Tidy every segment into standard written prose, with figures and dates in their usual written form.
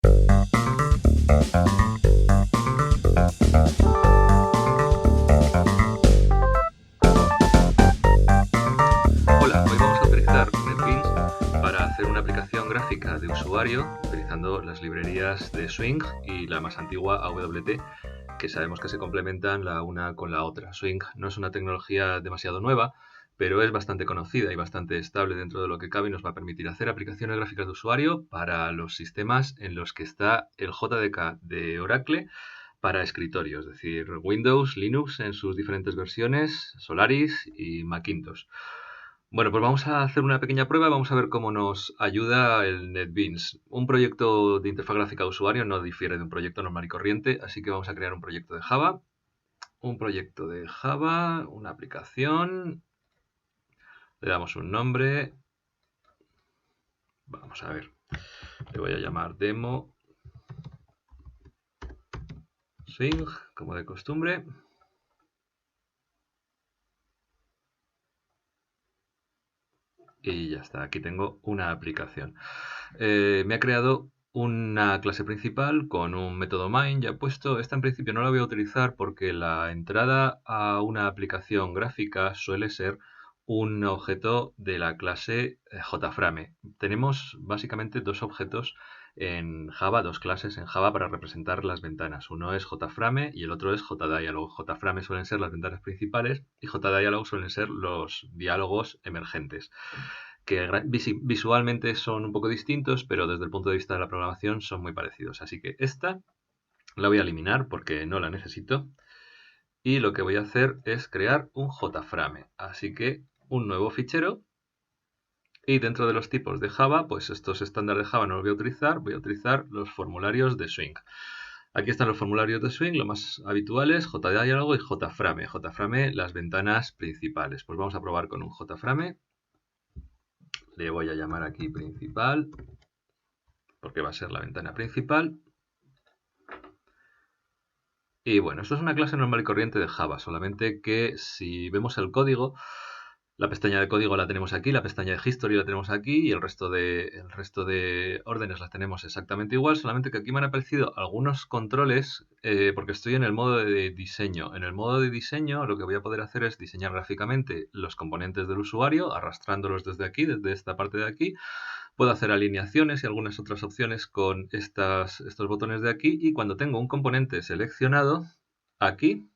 Hola, hoy vamos a utilizar NetBeans para hacer una aplicación gráfica de usuario utilizando las librerías de Swing y la más antigua AWT, que sabemos que se complementan la una con la otra. Swing no es una tecnología demasiado nueva, pero es bastante conocida y bastante estable dentro de lo que cabe y nos va a permitir hacer aplicaciones gráficas de usuario para los sistemas en los que está el JDK de Oracle para escritorio, es decir, Windows, Linux en sus diferentes versiones, Solaris y Macintosh. Bueno, pues vamos a hacer una pequeña prueba, vamos a ver cómo nos ayuda el NetBeans. Un proyecto de interfaz gráfica de usuario no difiere de un proyecto normal y corriente, así que vamos a crear un proyecto de Java. Un proyecto de Java, una aplicación, le damos un nombre, vamos a ver, le voy a llamar demo Swing, como de costumbre. Y ya está, aquí tengo una aplicación. Me ha creado una clase principal con un método main ya puesto. Esta en principio no la voy a utilizar porque la entrada a una aplicación gráfica suele ser un objeto de la clase JFrame. Tenemos básicamente dos objetos en Java, dos clases en Java para representar las ventanas. Uno es JFrame y el otro es JDialog. JFrame suelen ser las ventanas principales y JDialog suelen ser los diálogos emergentes, que visualmente son un poco distintos, pero desde el punto de vista de la programación son muy parecidos. Así que esta la voy a eliminar porque no la necesito. Y lo que voy a hacer es crear un JFrame. Así que un nuevo fichero. Y dentro de los tipos de Java, pues estos estándares de Java no los voy a utilizar los formularios de Swing. Aquí están los formularios de Swing, lo más habituales, JDialog y JFrame. JFrame, las ventanas principales. Pues vamos a probar con un JFrame. Le voy a llamar aquí principal, porque va a ser la ventana principal. Y bueno, esto es una clase normal y corriente de Java, solamente que si vemos el código, la pestaña de código la tenemos aquí, la pestaña de history la tenemos aquí y el resto de órdenes las tenemos exactamente igual, solamente que aquí me han aparecido algunos controles porque estoy en el modo de diseño. En el modo de diseño lo que voy a poder hacer es diseñar gráficamente los componentes del usuario, arrastrándolos desde aquí, desde esta parte de aquí. Puedo hacer alineaciones y algunas otras opciones con estos botones de aquí, y cuando tengo un componente seleccionado, aquí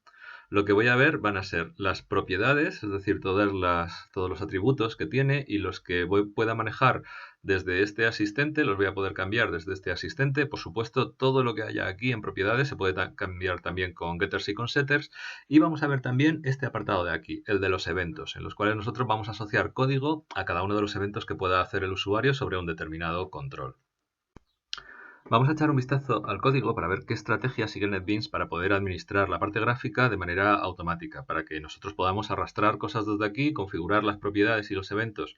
lo que voy a ver van a ser las propiedades, es decir, todos los atributos que tiene, y los que pueda manejar desde este asistente los voy a poder cambiar desde este asistente. Por supuesto, todo lo que haya aquí en propiedades se puede cambiar también con getters y con setters. Y vamos a ver también este apartado de aquí, el de los eventos, en los cuales nosotros vamos a asociar código a cada uno de los eventos que pueda hacer el usuario sobre un determinado control. Vamos a echar un vistazo al código para ver qué estrategia sigue NetBeans para poder administrar la parte gráfica de manera automática, para que nosotros podamos arrastrar cosas desde aquí, configurar las propiedades y los eventos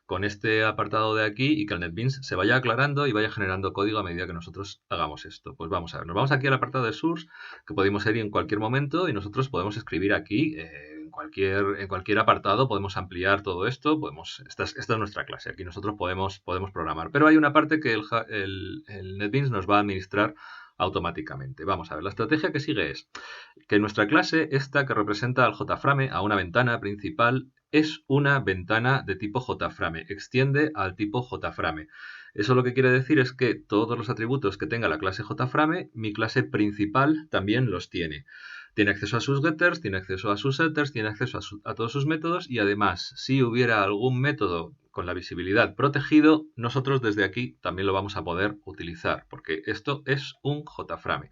con este apartado de aquí, y que el NetBeans se vaya aclarando y vaya generando código a medida que nosotros hagamos esto. Pues vamos a ver, nos vamos aquí al apartado de source, que podemos ir en cualquier momento y nosotros podemos escribir aquí en cualquier apartado, podemos ampliar todo esto, esta es nuestra clase, aquí nosotros podemos programar, pero hay una parte que el NetBeans nos va a administrar automáticamente. Vamos a ver, la estrategia que sigue es que nuestra clase, esta que representa al JFrame, a una ventana principal, es una ventana de tipo JFrame, extiende al tipo JFrame. Eso lo que quiere decir es que todos los atributos que tenga la clase JFrame, mi clase principal también los tiene. Tiene acceso a sus getters, tiene acceso a sus setters, tiene acceso a todos sus métodos, y además, si hubiera algún método con la visibilidad protegido, nosotros desde aquí también lo vamos a poder utilizar, porque esto es un JFrame.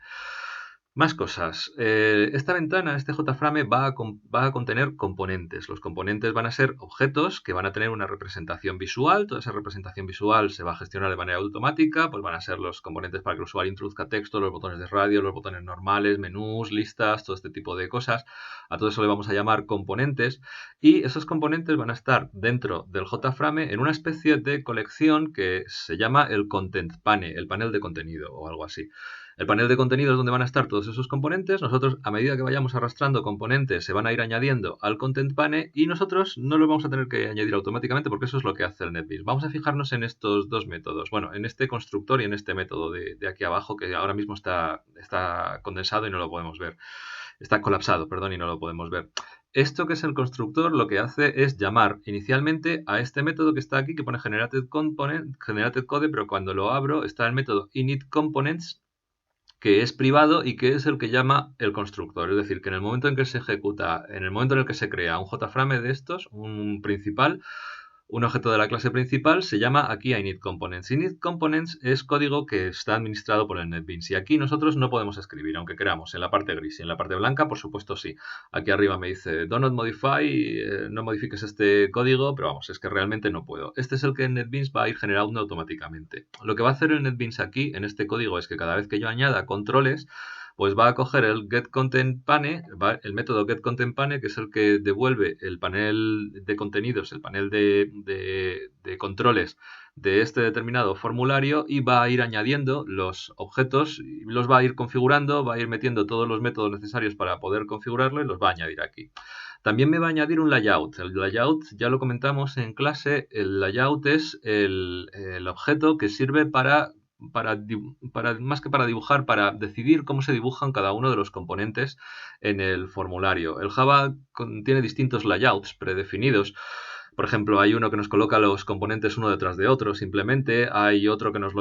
Más cosas. Esta ventana, este JFrame, va a contener componentes. Los componentes van a ser objetos que van a tener una representación visual. Toda esa representación visual se va a gestionar de manera automática. Pues van a ser los componentes para que el usuario introduzca texto, los botones de radio, los botones normales, menús, listas, todo este tipo de cosas. A todo eso le vamos a llamar componentes. Y esos componentes van a estar dentro del JFrame en una especie de colección que se llama el Content Pane, el panel de contenido o algo así. El panel de contenido es donde van a estar todos esos componentes. Nosotros, a medida que vayamos arrastrando componentes, se van a ir añadiendo al Content Pane y nosotros no los vamos a tener que añadir automáticamente porque eso es lo que hace el NetBeans. Vamos a fijarnos en estos dos métodos. Bueno, en este constructor y en este método de aquí abajo que ahora mismo está condensado y no lo podemos ver. Está colapsado, perdón, y no lo podemos ver. Esto que es el constructor lo que hace es llamar inicialmente a este método que está aquí, que pone generated code, pero cuando lo abro está el método initComponents, que es privado y que es el que llama el constructor. Es decir, que en el momento en que se ejecuta, en el momento en el que se crea un JFrame de estos, un principal, un objeto de la clase principal, se llama aquí a initComponents. InitComponents es código que está administrado por el NetBeans y aquí nosotros no podemos escribir, aunque queramos, en la parte gris y en la parte blanca, por supuesto sí. Aquí arriba me dice do not modify, no modifiques este código, pero vamos, es que realmente no puedo. Este es el que el NetBeans va a ir generando automáticamente. Lo que va a hacer el NetBeans aquí, en este código, es que cada vez que yo añada controles, pues va a coger el getContentPane, el método getContentPane, que es el que devuelve el panel de contenidos, el panel de controles de este determinado formulario y va a ir añadiendo los objetos, y los va a ir configurando, va a ir metiendo todos los métodos necesarios para poder configurarlo y los va a añadir aquí. También me va a añadir un layout. El layout, ya lo comentamos en clase, el layout es el objeto que sirve más que para dibujar, para decidir cómo se dibujan cada uno de los componentes en el formulario. El Java tiene distintos layouts predefinidos. Por ejemplo, hay uno que nos coloca los componentes uno detrás de otro, simplemente. Hay otro que nos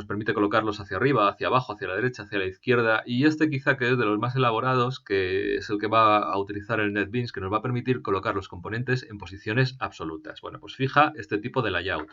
permite colocarlos hacia arriba, hacia abajo, hacia la derecha, hacia la izquierda. Y este quizá que es de los más elaborados, que es el que va a utilizar el NetBeans, que nos va a permitir colocar los componentes en posiciones absolutas. Bueno, pues fija este tipo de layout.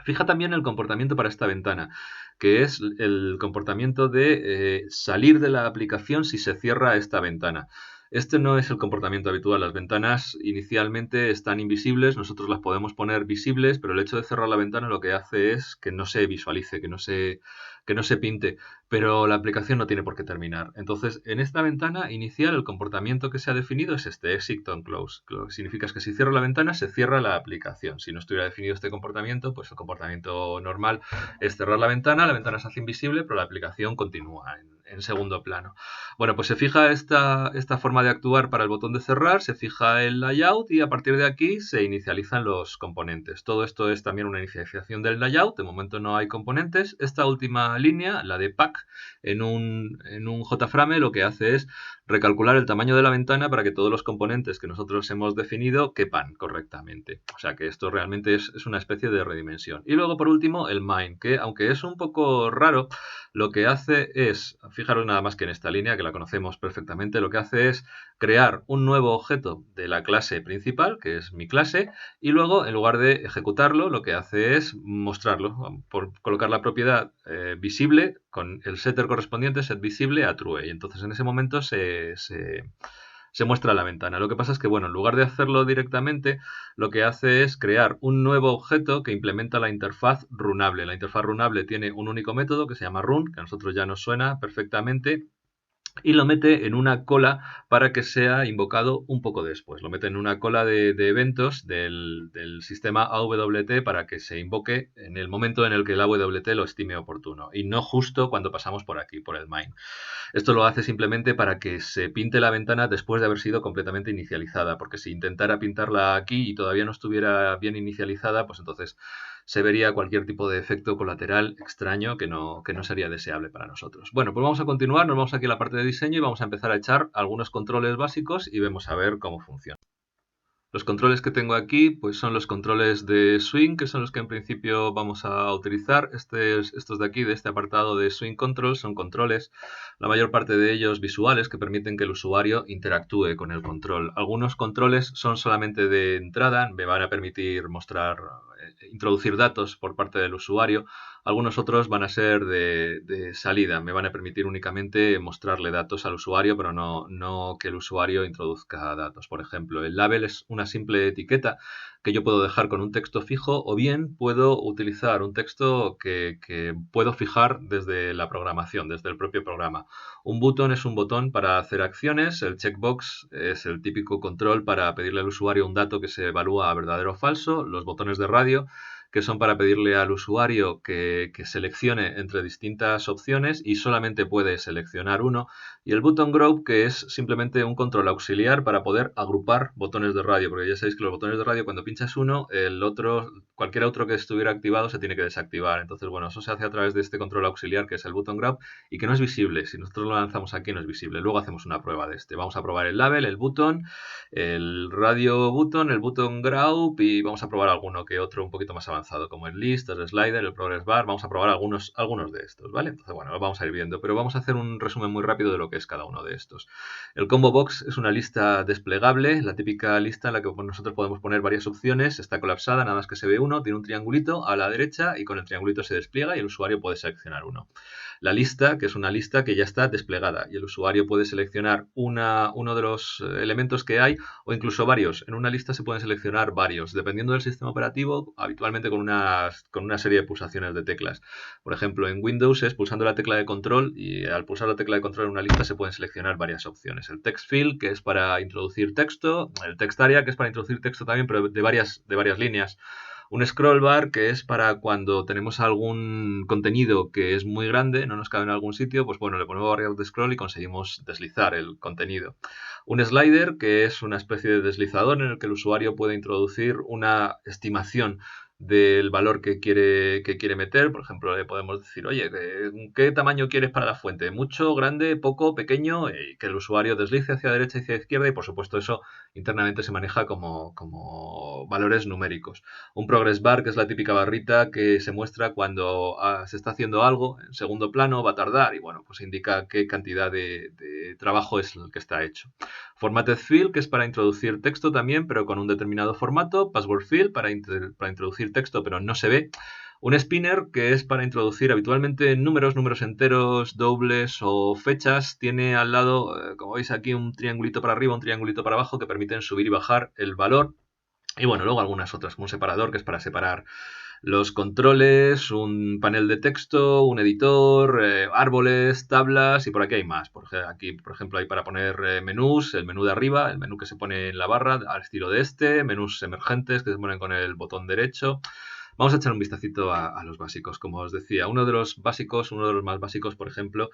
Fija también el comportamiento para esta ventana, que es el comportamiento de salir de la aplicación si se cierra esta ventana. Este no es el comportamiento habitual. Las ventanas inicialmente están invisibles, nosotros las podemos poner visibles, pero el hecho de cerrar la ventana lo que hace es que no se visualice, que no se pinte, pero la aplicación no tiene por qué terminar. Entonces, en esta ventana inicial, el comportamiento que se ha definido es este, exit on close. Lo que significa es que si cierro la ventana, se cierra la aplicación. Si no estuviera definido este comportamiento, pues el comportamiento normal es cerrar la ventana se hace invisible, pero la aplicación continúa en segundo plano. Bueno, pues se fija esta forma de actuar para el botón de cerrar, se fija el layout y a partir de aquí se inicializan los componentes. Todo esto es también una inicialización del layout, de momento no hay componentes. Esta última línea, la de pack, en un JFrame lo que hace es recalcular el tamaño de la ventana para que todos los componentes que nosotros hemos definido quepan correctamente. O sea que esto realmente es una especie de redimensión. Y luego por último el main, que aunque es un poco raro, lo que hace es, fijaros nada más que en esta línea que la conocemos perfectamente, lo que hace es crear un nuevo objeto de la clase principal, que es mi clase, y luego en lugar de ejecutarlo lo que hace es mostrarlo, por colocar la propiedad visible con el setter correspondiente, set visible a true, y entonces en ese momento se muestra la ventana. Lo que pasa es que, bueno, en lugar de hacerlo directamente, lo que hace es crear un nuevo objeto que implementa la interfaz runable. La interfaz runable tiene un único método que se llama run, que a nosotros ya nos suena perfectamente, y lo mete en una cola para que sea invocado un poco después. Lo mete en una cola de eventos del sistema AWT para que se invoque en el momento en el que el AWT lo estime oportuno y no justo cuando pasamos por aquí, por el main. Esto lo hace simplemente para que se pinte la ventana después de haber sido completamente inicializada, porque si intentara pintarla aquí y todavía no estuviera bien inicializada, pues entonces se vería cualquier tipo de efecto colateral extraño que no sería deseable para nosotros. Bueno, pues vamos a continuar, nos vamos aquí a la parte de diseño y vamos a empezar a echar algunos controles básicos y vemos a ver cómo funciona. Los controles que tengo aquí pues son los controles de swing, que son los que en principio vamos a utilizar. Estos de aquí, de este apartado de swing control, son controles, la mayor parte de ellos visuales, que permiten que el usuario interactúe con el control. Algunos controles son solamente de entrada, me van a permitir introducir datos por parte del usuario. Algunos otros van a ser de salida, me van a permitir únicamente mostrarle datos al usuario, pero no que el usuario introduzca datos. Por ejemplo, el label es una simple etiqueta que yo puedo dejar con un texto fijo o bien puedo utilizar un texto que puedo fijar desde la programación, desde el propio programa. Un button es un botón para hacer acciones, el checkbox es el típico control para pedirle al usuario un dato que se evalúa a verdadero o falso, los botones de radio que son para pedirle al usuario que seleccione entre distintas opciones y solamente puede seleccionar uno. Y el button group, que es simplemente un control auxiliar para poder agrupar botones de radio, porque ya sabéis que los botones de radio, cuando pinchas uno, el otro, cualquier otro que estuviera activado se tiene que desactivar. Entonces, bueno, eso se hace a través de este control auxiliar que es el button group y que no es visible. Si nosotros lo lanzamos aquí no es visible. Luego hacemos una prueba de este. Vamos a probar el label, el button, el radio button, el button group y vamos a probar alguno que otro un poquito más avanzado, como el list, el slider, el progress bar. Vamos a probar algunos de estos, ¿vale? Entonces, bueno, lo vamos a ir viendo, pero vamos a hacer un resumen muy rápido de lo que es cada uno de estos. El combo box es una lista desplegable, la típica lista en la que nosotros podemos poner varias opciones. Está colapsada, nada más que se ve uno, tiene un triangulito a la derecha y con el triangulito se despliega y el usuario puede seleccionar uno. La lista, que es una lista que ya está desplegada y el usuario puede seleccionar uno de los elementos que hay o incluso varios. En una lista se pueden seleccionar varios, dependiendo del sistema operativo, habitualmente con una serie de pulsaciones de teclas. Por ejemplo, en Windows es pulsando la tecla de control y al pulsar la tecla de control en una lista se pueden seleccionar varias opciones. El text field, que es para introducir texto, el text area, que es para introducir texto también, pero de varias líneas. Un scroll bar, que es para cuando tenemos algún contenido que es muy grande, no nos cabe en algún sitio, pues bueno, le ponemos barreras de scroll y conseguimos deslizar el contenido. Un slider, que es una especie de deslizador en el que el usuario puede introducir una estimación del valor que quiere meter. Por ejemplo, le podemos decir, oye, ¿qué tamaño quieres para la fuente? ¿Mucho, grande, poco, pequeño? Y que el usuario deslice hacia derecha y hacia izquierda y por supuesto eso internamente se maneja como valores numéricos. Un progress bar, que es la típica barrita que se muestra cuando se está haciendo algo en segundo plano, va a tardar y bueno, pues indica qué cantidad de trabajo es el que está hecho. Formatted field, que es para introducir texto también, pero con un determinado formato. Password field, para introducir texto, pero no se ve. Un spinner, que es para introducir habitualmente números enteros, dobles o fechas. Tiene al lado, como veis aquí, un triangulito para arriba, un triangulito para abajo, que permiten subir y bajar el valor. Y bueno, luego algunas otras, como un separador, que es para separar los controles, un panel de texto, un editor, árboles, tablas y por aquí hay más. Aquí, por ejemplo, hay para poner menús, el menú de arriba, el menú que se pone en la barra al estilo de este, menús emergentes que se ponen con el botón derecho. Vamos a echar un vistacito a los básicos, como os decía. Uno de los más básicos, por ejemplo,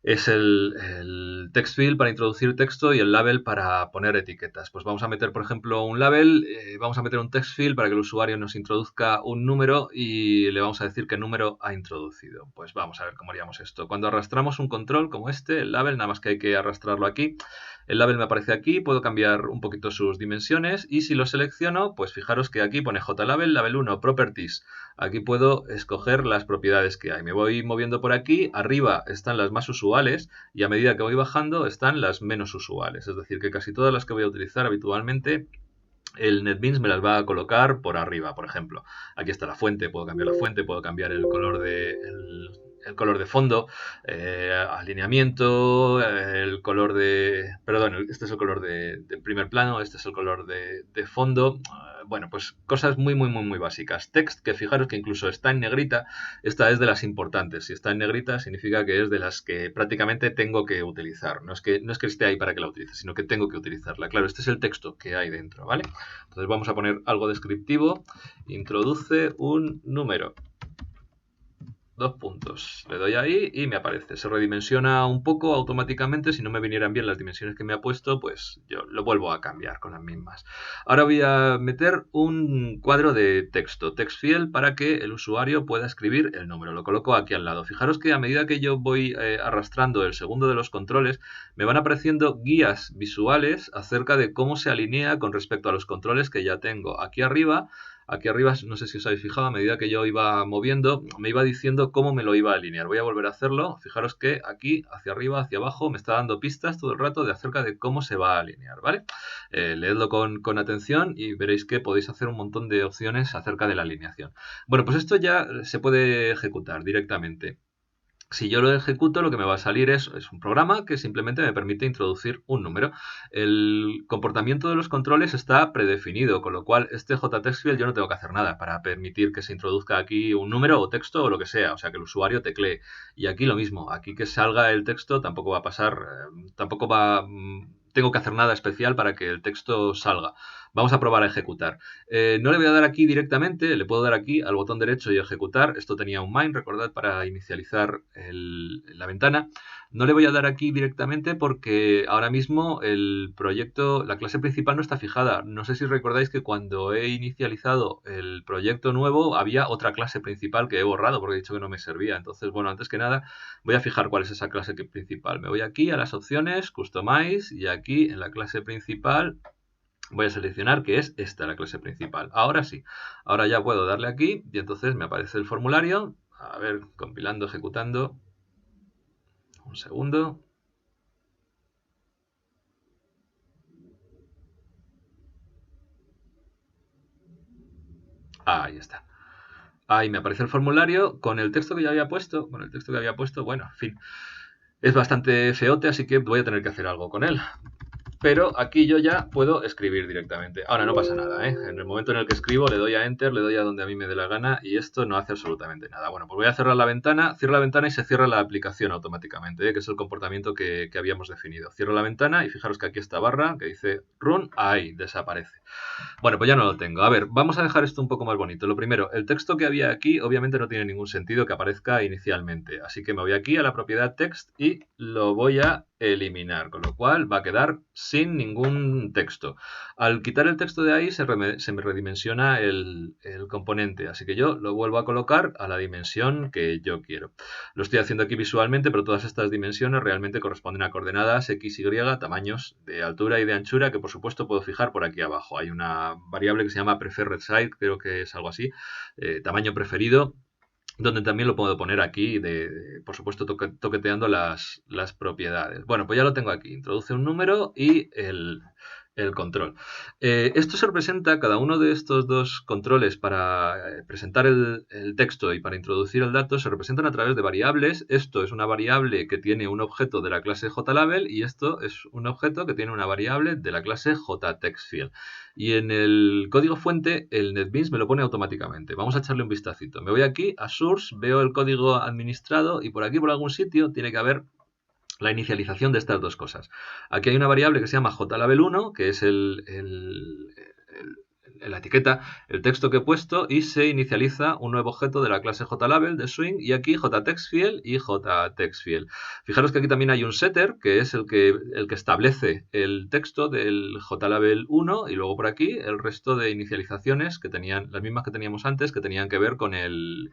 es el text field para introducir texto y el label para poner etiquetas. Pues vamos a meter, por ejemplo, un label, vamos a meter un text field para que el usuario nos introduzca un número y le vamos a decir qué número ha introducido. Pues vamos a ver cómo haríamos esto. Cuando arrastramos un control como este, el label, nada más que hay que arrastrarlo aquí. El label me aparece aquí, puedo cambiar un poquito sus dimensiones y si lo selecciono, pues fijaros que aquí pone JLabel, label 1, properties. Aquí puedo escoger las propiedades que hay. Me voy moviendo por aquí, arriba están las más usuales y a medida que voy bajando están las menos usuales. Es decir, que casi todas las que voy a utilizar habitualmente el NetBeans me las va a colocar por arriba, por ejemplo. Aquí está la fuente, puedo cambiar la fuente, puedo cambiar el color el color de fondo, alineamiento, el color perdón, este es el color de primer plano, este es el color de fondo. Bueno, pues cosas muy básicas. Text, que fijaros que incluso está en negrita, esta es de las importantes. Si está en negrita significa que es de las que prácticamente tengo que utilizar. No es que esté ahí para que la utilice, sino que tengo que utilizarla. Claro, este es el texto que hay dentro, ¿vale? Entonces vamos a poner algo descriptivo. Introduce un número. 2 puntos. Le doy ahí y me aparece. Se redimensiona un poco automáticamente. Si no me vinieran bien las dimensiones que me ha puesto, pues yo lo vuelvo a cambiar con las mismas. Ahora voy a meter un cuadro de texto, text field, para que el usuario pueda escribir el número. Lo coloco aquí al lado. Fijaros que a medida que yo voy arrastrando el segundo de los controles, me van apareciendo guías visuales acerca de cómo se alinea con respecto a los controles que ya tengo. Aquí arriba, no sé si os habéis fijado, a medida que yo iba moviendo, me iba diciendo cómo me lo iba a alinear. Voy a volver a hacerlo. Fijaros que aquí, hacia arriba, hacia abajo, me está dando pistas todo el rato de acerca de cómo se va a alinear, ¿vale? Leedlo con atención y veréis que podéis hacer un montón de opciones acerca de la alineación. Bueno, pues esto ya se puede ejecutar directamente. Si yo lo ejecuto, lo que me va a salir es un programa que simplemente me permite introducir un número. El comportamiento de los controles está predefinido, con lo cual este JTextField yo no tengo que hacer nada para permitir que se introduzca aquí un número o texto o lo que sea, o sea que el usuario teclee. Y aquí lo mismo, aquí que salga el texto tampoco va a pasar, tengo que hacer nada especial para que el texto salga. Vamos a probar a ejecutar. No le voy a dar aquí directamente, le puedo dar aquí al botón derecho y ejecutar. Esto tenía un main, recordad, para inicializar la ventana. No le voy a dar aquí directamente porque ahora mismo el proyecto, la clase principal no está fijada. No sé si recordáis que cuando he inicializado el proyecto nuevo había otra clase principal que he borrado porque he dicho que no me servía. Entonces, bueno, antes que nada voy a fijar cuál es esa clase principal. Me voy aquí a las opciones, Customize, y aquí en la clase principal voy a seleccionar que es esta la clase principal. Ahora sí, ahora ya puedo darle aquí y entonces me aparece el formulario. A ver, compilando, ejecutando. Un segundo. Ahí está. Ahí me aparece el formulario con el texto que ya había puesto. Con el texto que había puesto, bueno, en fin. Es bastante feote, así que voy a tener que hacer algo con él. Pero aquí yo ya puedo escribir directamente. Ahora no pasa nada, ¿eh? En el momento en el que escribo le doy a Enter, le doy a donde a mí me dé la gana y esto no hace absolutamente nada. Bueno, pues voy a cerrar la ventana, cierro la ventana y se cierra la aplicación automáticamente, ¿eh? Que es el comportamiento que habíamos definido. Cierro la ventana y fijaros que aquí esta barra que dice Run, ahí desaparece. Bueno, pues ya no lo tengo. A ver, vamos a dejar esto un poco más bonito. Lo primero, el texto que había aquí obviamente no tiene ningún sentido que aparezca inicialmente. Así que me voy aquí a la propiedad text y lo voy a eliminar, con lo cual va a quedar sin ningún texto. Al quitar el texto de ahí se me redimensiona el componente, así que yo lo vuelvo a colocar a la dimensión que yo quiero. Lo estoy haciendo aquí visualmente, pero todas estas dimensiones realmente corresponden a coordenadas x, y, tamaños de altura y de anchura, que por supuesto puedo fijar por aquí abajo. Hay una variable que se llama preferred size, creo que es algo así, tamaño preferido, donde también lo puedo poner aquí, por supuesto toqueteando las propiedades. Bueno, pues ya lo tengo aquí. Introduce un número y el control. Esto se representa, cada uno de estos dos controles para presentar el texto y para introducir el dato, se representan a través de variables. Esto es una variable que tiene un objeto de la clase JLabel y esto es un objeto que tiene una variable de la clase JTextField. Y en el código fuente el NetBeans me lo pone automáticamente. Vamos a echarle un vistacito. Me voy aquí a Source, veo el código administrado y por aquí por algún sitio tiene que haber la inicialización de estas dos cosas. Aquí hay una variable que se llama JLabel1, que es la etiqueta, el texto que he puesto, y se inicializa un nuevo objeto de la clase JLabel de Swing, y aquí JTextField y JTextField. Fijaros que aquí también hay un setter, que es el que establece el texto del JLabel1, y luego por aquí el resto de inicializaciones que tenían, las mismas que teníamos antes, que tenían que ver con el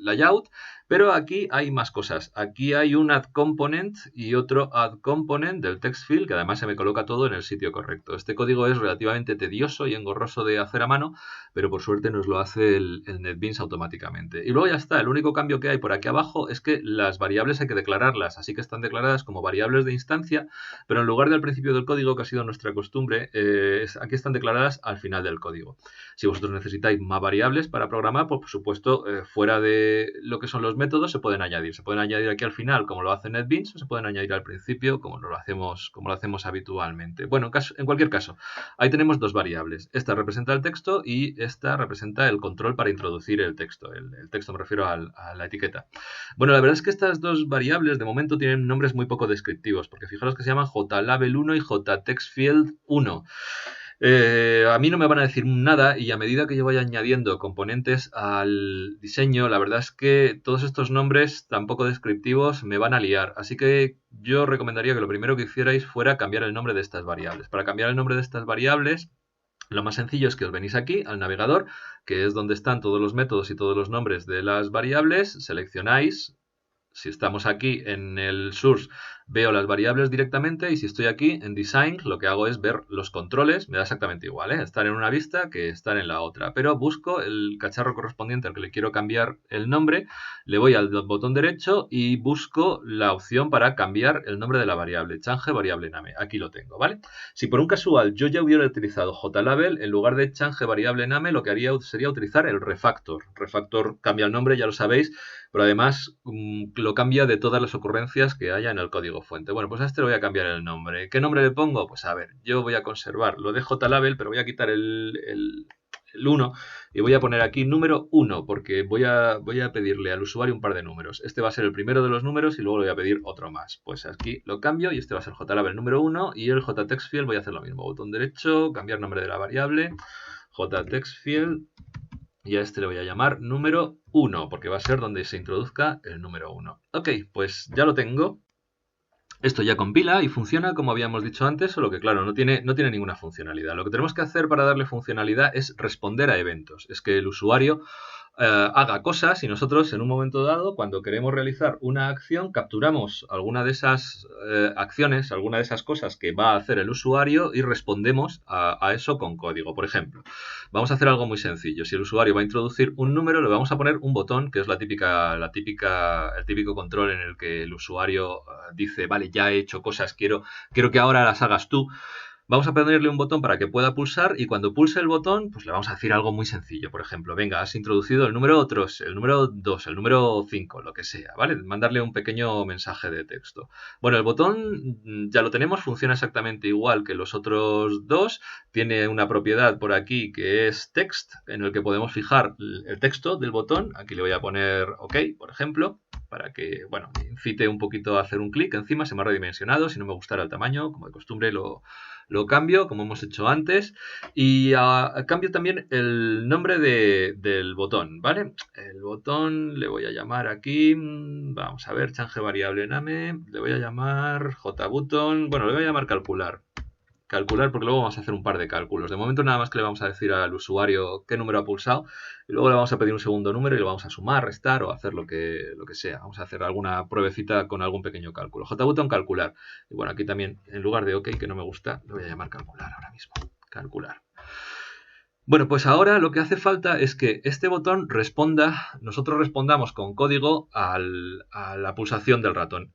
layout, pero aquí hay más cosas. Aquí hay un add component y otro add component del text field, que además se me coloca todo en el sitio correcto. Este código es relativamente tedioso y engorroso de hacer a mano, pero por suerte nos lo hace el NetBeans automáticamente. Y luego ya está, el único cambio que hay por aquí abajo es que las variables hay que declararlas, así que están declaradas como variables de instancia, pero en lugar del principio del código, que ha sido nuestra costumbre, aquí están declaradas al final del código. Si vosotros necesitáis más variables para programar, pues por supuesto, fuera de lo que son los métodos, se pueden añadir. Se pueden añadir aquí al final, como lo hace NetBeans, o se pueden añadir al principio, como lo hacemos habitualmente. Bueno, en cualquier caso, ahí tenemos dos variables. Esta representa el texto y esta representa el control para introducir el texto. El texto me refiero a la etiqueta. Bueno, la verdad es que estas dos variables de momento tienen nombres muy poco descriptivos, porque fijaros que se llaman JLabel1 y JTextField1. A mí no me van a decir nada y a medida que yo vaya añadiendo componentes al diseño, la verdad es que todos estos nombres tan poco descriptivos me van a liar. Así que yo recomendaría que lo primero que hicierais fuera cambiar el nombre de estas variables. Para cambiar el nombre de estas variables, lo más sencillo es que os venís aquí al navegador, que es donde están todos los métodos y todos los nombres de las variables, seleccionáis. Si estamos aquí en el source, veo las variables directamente, y si estoy aquí en design, lo que hago es ver los controles. Me da exactamente igual, ¿eh? Estar en una vista que estar en la otra, pero busco el cacharro correspondiente al que le quiero cambiar el nombre, le voy al botón derecho y busco la opción para cambiar el nombre de la variable, change variable name. Aquí lo tengo, ¿vale? Si por un casual yo ya hubiera utilizado JLabel, en lugar de change variable name, lo que haría sería utilizar el refactor. Refactor cambia el nombre, ya lo sabéis, pero además lo cambia de todas las ocurrencias que haya en el código fuente. Bueno, pues a este le voy a cambiar el nombre. ¿Qué nombre le pongo? Pues a ver, yo voy a conservar lo de JLabel, pero voy a quitar el 1 y voy a poner aquí número 1 porque voy a pedirle al usuario un par de números. Este va a ser el primero de los números y luego le voy a pedir otro más. Pues aquí lo cambio y este va a ser JLabel número 1 y el JTextField voy a hacer lo mismo. Botón derecho, cambiar nombre de la variable, JTextField. Y a este le voy a llamar número 1, porque va a ser donde se introduzca el número 1. Ok, pues ya lo tengo. Esto ya compila y funciona como habíamos dicho antes, solo que claro, no tiene ninguna funcionalidad. Lo que tenemos que hacer para darle funcionalidad es responder a eventos. Es que el usuario haga cosas y nosotros en un momento dado, cuando queremos realizar una acción, capturamos alguna de esas acciones, alguna de esas cosas que va a hacer el usuario y respondemos a eso con código. Por ejemplo, vamos a hacer algo muy sencillo. Si el usuario va a introducir un número, le vamos a poner un botón, que es el típico control en el que el usuario dice, vale, ya he hecho cosas, quiero que ahora las hagas tú. Vamos a ponerle un botón para que pueda pulsar y cuando pulse el botón, pues le vamos a decir algo muy sencillo. Por ejemplo, venga, has introducido el número 3, el número 2, el número 5, lo que sea, ¿vale? Mandarle un pequeño mensaje de texto. Bueno, el botón ya lo tenemos, funciona exactamente igual que los otros dos. Tiene una propiedad por aquí que es text, en el que podemos fijar el texto del botón. Aquí le voy a poner OK, por ejemplo, para que, bueno, me incite un poquito a hacer un clic. Encima se me ha redimensionado, si no me gustara el tamaño, como de costumbre lo cambio, como hemos hecho antes, y cambio también el nombre del botón, ¿vale? El botón le voy a llamar aquí, vamos a ver, change variable name, le voy a llamar JButton, bueno, le voy a llamar calcular porque luego vamos a hacer un par de cálculos. De momento nada más que le vamos a decir al usuario qué número ha pulsado y luego le vamos a pedir un segundo número y lo vamos a sumar, restar o hacer lo que sea. Vamos a hacer alguna pruebecita con algún pequeño cálculo. JButton calcular. Y bueno, aquí también en lugar de OK, que no me gusta, lo voy a llamar calcular ahora mismo. Calcular. Bueno, pues ahora lo que hace falta es que este botón nosotros respondamos con código a la pulsación del ratón,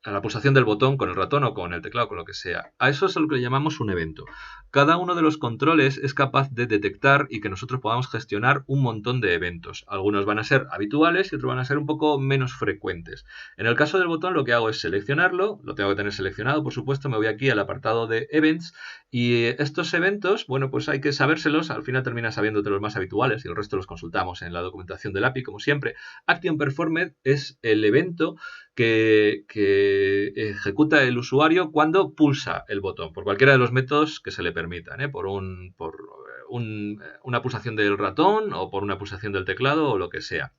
a la pulsación del botón con el ratón o con el teclado, con lo que sea. A eso es lo que le llamamos un evento. Cada uno de los controles es capaz de detectar y que nosotros podamos gestionar un montón de eventos. Algunos van a ser habituales y otros van a ser un poco menos frecuentes. En el caso del botón lo que hago es seleccionarlo, lo tengo que tener seleccionado, por supuesto, me voy aquí al apartado de Events y estos eventos, bueno, pues hay que sabérselos, al final termina sabiéndote los más habituales y el resto los consultamos en la documentación del API, como siempre. Action Performed es el evento que ejecuta el usuario cuando pulsa el botón, por cualquiera de los métodos que se le permitan, por una pulsación del ratón o por una pulsación del teclado o lo que sea.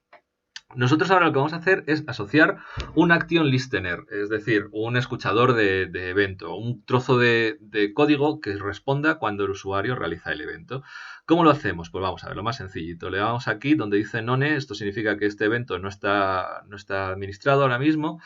Nosotros ahora lo que vamos a hacer es asociar un action listener, es decir, un escuchador de evento, un trozo de código que responda cuando el usuario realiza el evento. ¿Cómo lo hacemos? Pues vamos a ver, lo más sencillito. Le damos aquí donde dice none, esto significa que este evento no está administrado ahora mismo.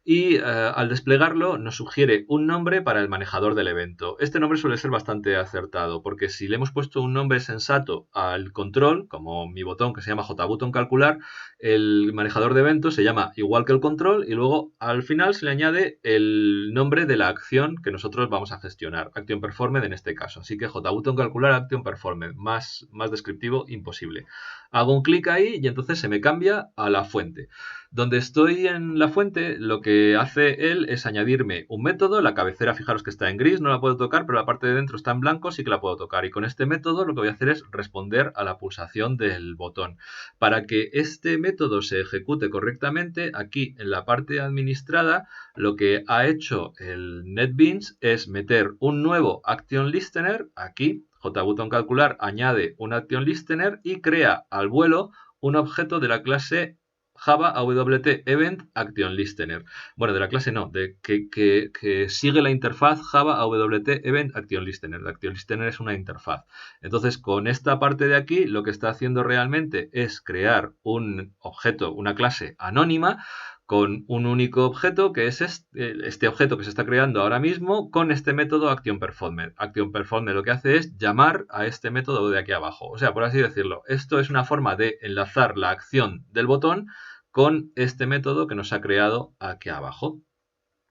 Y al desplegarlo nos sugiere un nombre para el manejador del evento. Este nombre suele ser bastante acertado porque si le hemos puesto un nombre sensato al control, como mi botón que se llama JButton calcular, el manejador de eventos se llama igual que el control y luego al final se le añade el nombre de la acción que nosotros vamos a gestionar, Action Performed en este caso. Así que JButton calcular Action Performed, más descriptivo imposible. Hago un clic ahí y entonces se me cambia a la fuente. Donde estoy en la fuente, lo que hace él es añadirme un método. La cabecera, fijaros que está en gris, no la puedo tocar, pero la parte de dentro está en blanco, sí que la puedo tocar. Y con este método lo que voy a hacer es responder a la pulsación del botón. Para que este método se ejecute correctamente, aquí en la parte administrada, lo que ha hecho el NetBeans es meter un nuevo Action Listener, aquí, JButton calcular añade un Action Listener y crea al vuelo un objeto de la clase Java AWT Event Action Listener. Bueno, de la clase no, de que sigue la interfaz Java AWT Event Action Listener. La Action Listener es una interfaz. Entonces, con esta parte de aquí, lo que está haciendo realmente es crear un objeto, una clase anónima, con un único objeto, que es este objeto que se está creando ahora mismo, con este método Action Performed. Action Performed lo que hace es llamar a este método de aquí abajo. O sea, por así decirlo, esto es una forma de enlazar la acción del botón con este método que nos ha creado aquí abajo.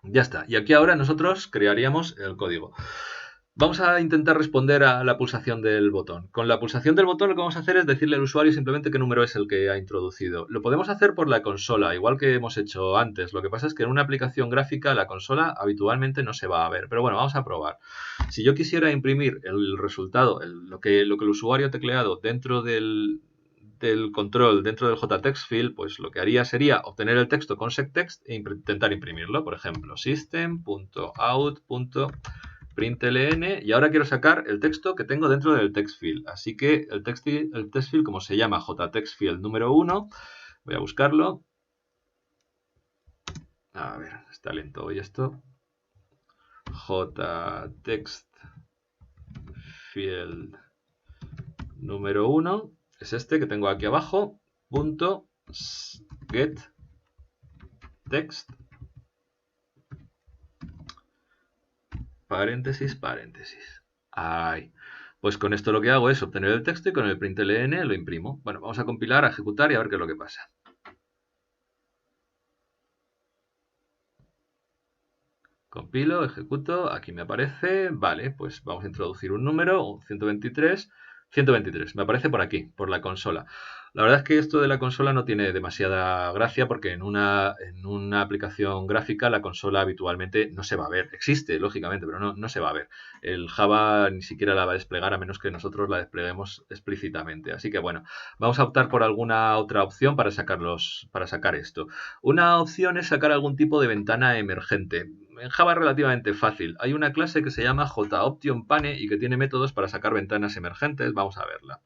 Ya está. Y aquí ahora nosotros crearíamos el código. Vamos a intentar responder a la pulsación del botón. Con la pulsación del botón lo que vamos a hacer es decirle al usuario simplemente qué número es el que ha introducido. Lo podemos hacer por la consola, igual que hemos hecho antes. Lo que pasa es que en una aplicación gráfica la consola habitualmente no se va a ver. Pero bueno, vamos a probar. Si yo quisiera imprimir el resultado, lo que el usuario ha tecleado dentro del control, dentro del JTextField, pues lo que haría sería obtener el texto con sectext e intentar imprimirlo. Por ejemplo, system.out.println, y ahora quiero sacar el texto que tengo dentro del textfield. Así que el textfield, como se llama JTextField número 1, voy a buscarlo. A ver, está lento hoy esto. JTextField número 1 es este que tengo aquí abajo. .get text paréntesis, paréntesis. Ahí. Pues con esto lo que hago es obtener el texto y con el println lo imprimo. Bueno, vamos a compilar, a ejecutar y a ver qué es lo que pasa. Compilo, ejecuto, aquí me aparece, vale, pues vamos a introducir un número, un 123, 123, me aparece por aquí, por la consola. La verdad es que esto de la consola no tiene demasiada gracia porque en una aplicación gráfica la consola habitualmente no se va a ver. Existe, lógicamente, pero no se va a ver. El Java ni siquiera la va a desplegar a menos que nosotros la despleguemos explícitamente. Así que bueno, vamos a optar por alguna otra opción para sacar esto. Una opción es sacar algún tipo de ventana emergente. En Java es relativamente fácil. Hay una clase que se llama JOptionPane y que tiene métodos para sacar ventanas emergentes. Vamos a verla.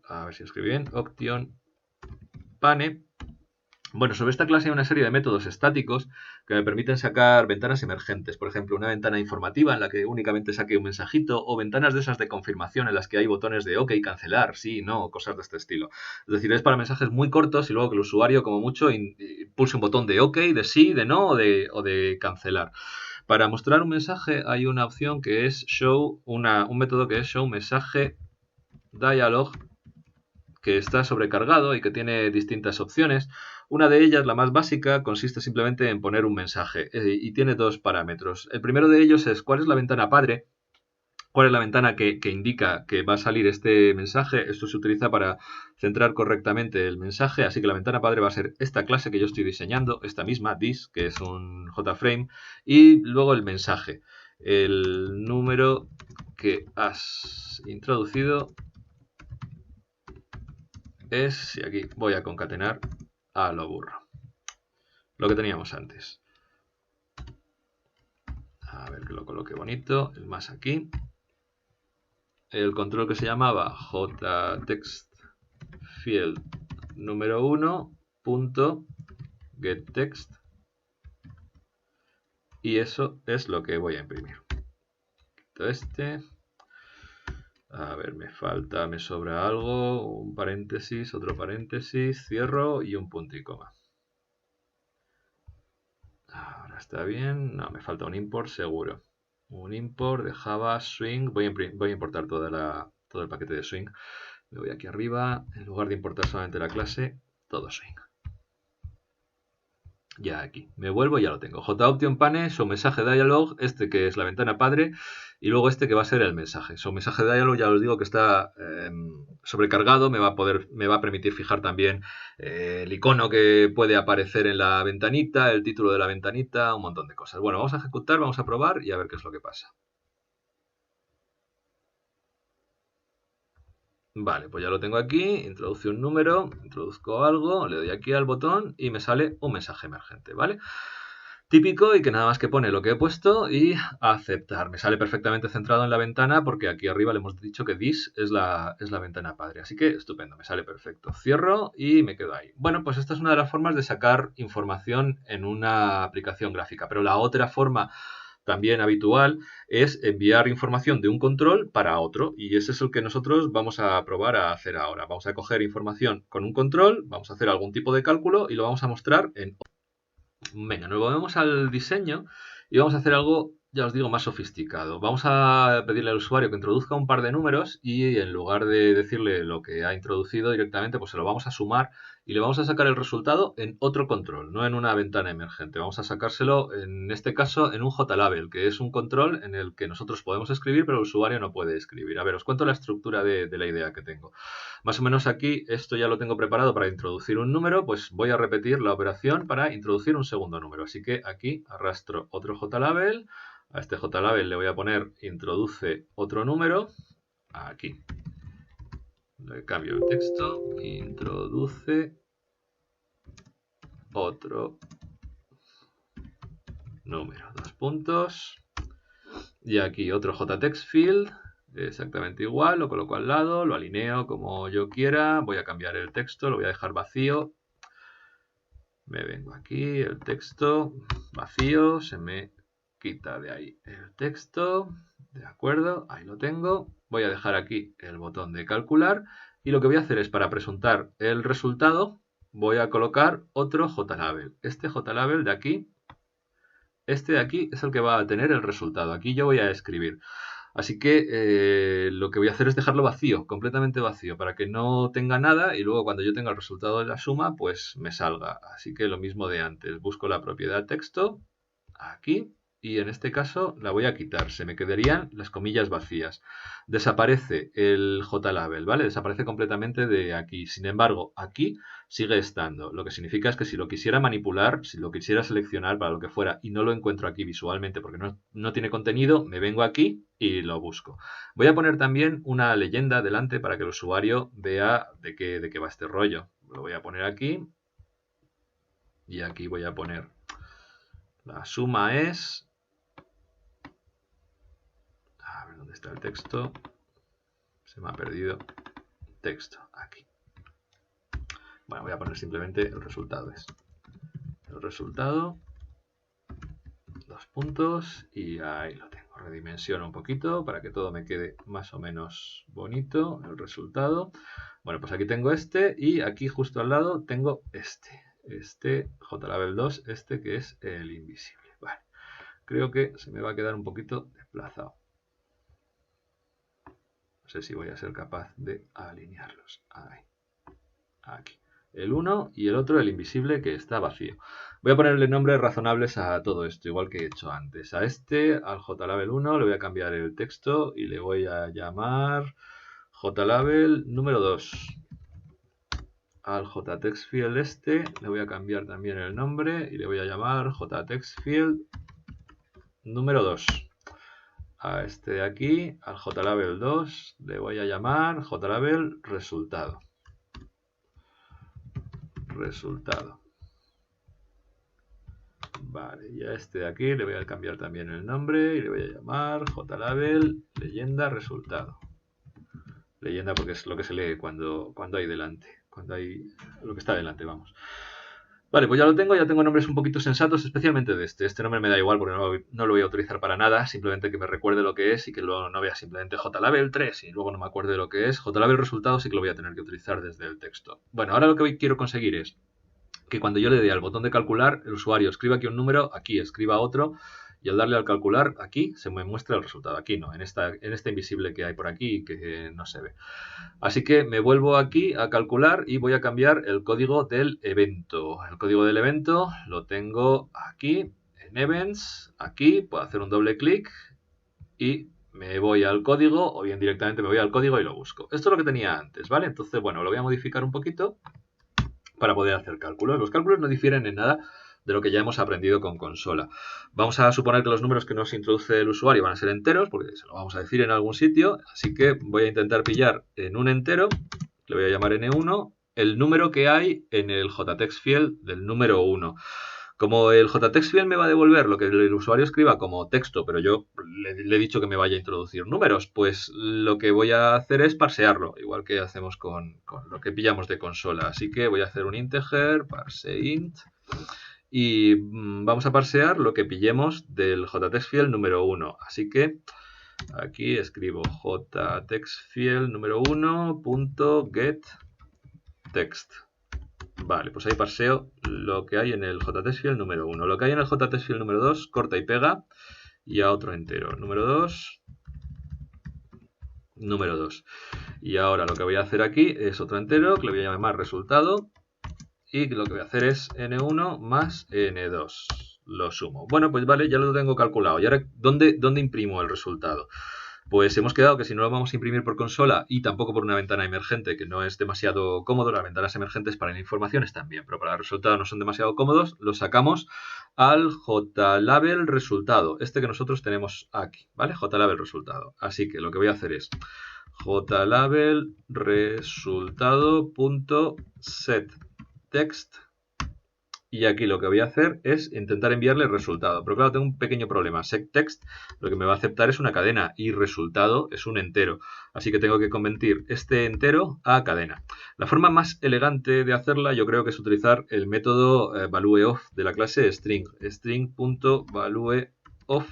A ver si escribí bien. OptionPane. Bueno, sobre esta clase hay una serie de métodos estáticos que me permiten sacar ventanas emergentes. Por ejemplo, una ventana informativa en la que únicamente saque un mensajito, o ventanas de esas de confirmación en las que hay botones de OK, cancelar, sí, no, cosas de este estilo. Es decir, es para mensajes muy cortos y luego que el usuario, como mucho, pulse un botón de OK, de sí, de no o de cancelar. Para mostrar un mensaje hay una opción que es un método que es showMessageDialog, que está sobrecargado y que tiene distintas opciones. Una de ellas, la más básica, consiste simplemente en poner un mensaje y tiene dos parámetros. El primero de ellos es cuál es la ventana padre, cuál es la ventana que indica que va a salir este mensaje. Esto se utiliza para centrar correctamente el mensaje, así que la ventana padre va a ser esta clase que yo estoy diseñando, esta misma, this, que es un JFrame, y luego el mensaje, el número que has introducido es, y aquí voy a concatenar a lo burro, lo que teníamos antes. A ver que lo coloque bonito, el más aquí. El control que se llamaba JTextField número 1 .getText, y eso es lo que voy a imprimir. Quito este. A ver, me sobra algo, un paréntesis, otro paréntesis, cierro y un punto y coma. Ahora está bien. No, me falta un import seguro. Un import de Java Swing. Voy a importar todo el paquete de Swing. Me voy aquí arriba. En lugar de importar solamente la clase, todo Swing. Ya aquí. Me vuelvo y ya lo tengo. JOptionPane, showMessageDialog, este que es la ventana padre, y luego este que va a ser el mensaje. showMessageDialog, ya os digo que está sobrecargado, me va a permitir fijar también el icono que puede aparecer en la ventanita, el título de la ventanita, un montón de cosas. Bueno, vamos a ejecutar, vamos a probar y a ver qué es lo que pasa. Vale, pues ya lo tengo aquí, introduce un número, introduzco algo, le doy aquí al botón y me sale un mensaje emergente, ¿vale? Típico y que nada más que pone lo que he puesto y aceptar. Me sale perfectamente centrado en la ventana porque aquí arriba le hemos dicho que this es la ventana padre. Así que estupendo, me sale perfecto. Cierro y me quedo ahí. Bueno, pues esta es una de las formas de sacar información en una aplicación gráfica. Pero la otra forma también habitual es enviar información de un control para otro, y ese es el que nosotros vamos a probar a hacer ahora. Vamos a coger información con un control, vamos a hacer algún tipo de cálculo y lo vamos a mostrar en... Venga, nos volvemos al diseño y vamos a hacer algo ya os digo, más sofisticado. Vamos a pedirle al usuario que introduzca un par de números y en lugar de decirle lo que ha introducido directamente, pues se lo vamos a sumar y le vamos a sacar el resultado en otro control, no en una ventana emergente. Vamos a sacárselo, en este caso, en un JLabel, que es un control en el que nosotros podemos escribir, pero el usuario no puede escribir. A ver, os cuento la estructura de la idea que tengo. Más o menos aquí, esto ya lo tengo preparado para introducir un número, pues voy a repetir la operación para introducir un segundo número. Así que aquí arrastro otro JLabel. A este JLabel le voy a poner introduce otro número. Aquí. Le cambio el texto. Introduce otro número. Dos puntos. Y aquí otro JTextField. Exactamente igual. Lo coloco al lado. Lo alineo como yo quiera. Voy a cambiar el texto. Lo voy a dejar vacío. Me vengo aquí. El texto vacío. Se me quita de ahí el texto. De acuerdo, ahí lo tengo. Voy a dejar aquí el botón de calcular y lo que voy a hacer es para presentar el resultado voy a colocar otro JLabel. Este JLabel de aquí, este de aquí es el que va a tener el resultado. Aquí yo voy a escribir. Así que lo que voy a hacer es dejarlo vacío, completamente vacío, para que no tenga nada y luego cuando yo tenga el resultado de la suma, pues me salga. Así que lo mismo de antes. Busco la propiedad texto, aquí, y en este caso la voy a quitar. Se me quedarían las comillas vacías. Desaparece el JLabel, ¿vale? Desaparece completamente de aquí. Sin embargo, aquí sigue estando. Lo que significa es que si lo quisiera manipular, si lo quisiera seleccionar para lo que fuera y no lo encuentro aquí visualmente porque no tiene contenido, me vengo aquí y lo busco. Voy a poner también una leyenda delante para que el usuario vea de qué va este rollo. Lo voy a poner aquí y aquí voy a poner la suma es... A ver, ¿dónde está el texto? Se me ha perdido. Texto, aquí. Bueno, voy a poner simplemente el resultado. Es el resultado, dos puntos, y ahí lo tengo. Redimensiono un poquito para que todo me quede más o menos bonito, el resultado. Bueno, pues aquí tengo este, y aquí justo al lado tengo este. Este JLabel 2, este que es el invisible. Vale, creo que se me va a quedar un poquito desplazado. No sé si voy a ser capaz de alinearlos. Ahí. Aquí. El 1 y el otro, el invisible, que está vacío. Voy a ponerle nombres razonables a todo esto, igual que he hecho antes. A este, al JLabel 1, le voy a cambiar el texto y le voy a llamar JLabel número 2. Al JTextField este, le voy a cambiar también el nombre y le voy a llamar JTextField número 2. A este de aquí, al JLabel 2, le voy a llamar JLabel resultado. Vale, y a este de aquí le voy a cambiar también el nombre y le voy a llamar JLabel leyenda resultado. Leyenda porque es lo que se lee cuando hay delante, cuando hay lo que está delante, vamos. Vale, pues ya tengo nombres un poquito sensatos, especialmente de este. Este nombre me da igual porque no lo voy a utilizar para nada, simplemente que me recuerde lo que es y que luego no vea simplemente JLabel 3 y luego no me acuerde de lo que es. JLabel resultado sí que lo voy a tener que utilizar desde el texto. Bueno, ahora lo que quiero conseguir es que cuando yo le dé al botón de calcular, el usuario escriba aquí un número, aquí escriba otro, y al darle al calcular, aquí se me muestra el resultado. Aquí no, en este invisible que hay por aquí que no se ve. Así que me vuelvo aquí a calcular y voy a cambiar el código del evento. El código del evento lo tengo aquí, en Events, aquí, puedo hacer un doble clic y me voy al código, o bien directamente me voy al código y lo busco. Esto es lo que tenía antes, ¿vale? Entonces, bueno, lo voy a modificar un poquito para poder hacer cálculos. Los cálculos no difieren en nada de lo que ya hemos aprendido con consola. Vamos a suponer que los números que nos introduce el usuario van a ser enteros, porque se lo vamos a decir en algún sitio, así que voy a intentar pillar en un entero, le voy a llamar n1, el número que hay en el JTextField del número 1. Como el JTextField me va a devolver lo que el usuario escriba como texto, pero yo le he dicho que me vaya a introducir números, pues lo que voy a hacer es parsearlo, igual que hacemos con lo que pillamos de consola. Así que voy a hacer un integer, parseInt, y vamos a parsear lo que pillemos del JTextField número 1. Así que aquí escribo JTextField número 1.getText. Vale, pues ahí parseo lo que hay en el JTextField número 1. Lo que hay en el JTextField número 2, corta y pega. y a otro entero. Número 2, número 2. Y ahora lo que voy a hacer aquí es otro entero, que le voy a llamar resultado. Y lo que voy a hacer es n1 más n2. Lo sumo. Bueno, pues vale, ya lo tengo calculado. ¿Y ahora dónde imprimo el resultado? Pues hemos quedado que si no lo vamos a imprimir por consola y tampoco por una ventana emergente, que no es demasiado cómodo, las ventanas emergentes para la información están bien, pero para el resultado no son demasiado cómodos, lo sacamos al JLabel resultado, este que nosotros tenemos aquí, ¿vale? JLabel resultado. Así que lo que voy a hacer es JLabel resultado.setText. Y aquí lo que voy a hacer es intentar enviarle el resultado. Pero claro, tengo un pequeño problema. SecText lo que me va a aceptar es una cadena y resultado es un entero. Así que tengo que convertir este entero a cadena. La forma más elegante de hacerla yo creo que es utilizar el método valueOf de la clase string. String.valueOf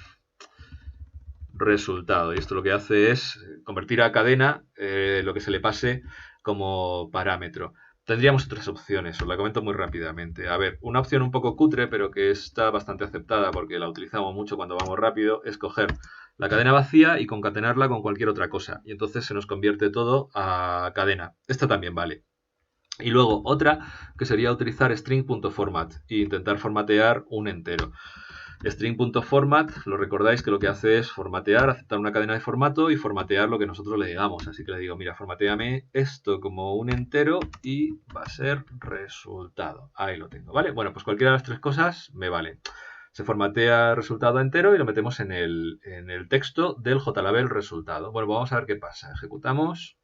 resultado. Y esto lo que hace es convertir a cadena lo que se le pase como parámetro. Tendríamos otras opciones, os la comento muy rápidamente. A ver, una opción un poco cutre, pero que está bastante aceptada porque la utilizamos mucho cuando vamos rápido, es coger la cadena vacía y concatenarla con cualquier otra cosa. Y entonces se nos convierte todo a cadena. Esta también vale. Y luego otra que sería utilizar string.format e intentar formatear un entero. String.format, lo recordáis que lo que hace es formatear, aceptar una cadena de formato y formatear lo que nosotros le digamos. Así que le digo, mira, formateame esto como un entero y va a ser resultado. Ahí lo tengo, ¿vale? Bueno, pues cualquiera de las tres cosas me vale. Se formatea resultado entero y lo metemos en el texto del JLabel resultado. Bueno, vamos a ver qué pasa. Ejecutamos.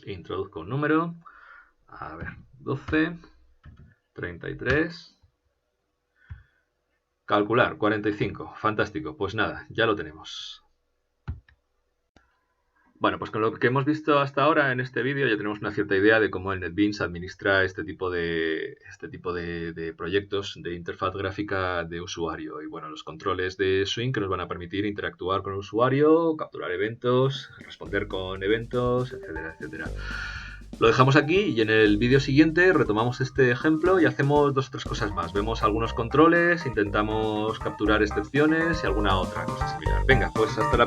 Introduzco un número. A ver, 12, 33, calcular, 45, fantástico, pues nada, ya lo tenemos. Bueno, pues con lo que hemos visto hasta ahora en este vídeo ya tenemos una cierta idea de cómo el NetBeans administra este tipo de proyectos de interfaz gráfica de usuario. Y bueno, los controles de Swing que nos van a permitir interactuar con el usuario, capturar eventos, responder con eventos, etcétera, etcétera. Lo dejamos aquí y en el vídeo siguiente retomamos este ejemplo y hacemos 2 o 3 cosas más. Vemos algunos controles, intentamos capturar excepciones y alguna otra cosa similar. Venga, pues hasta la...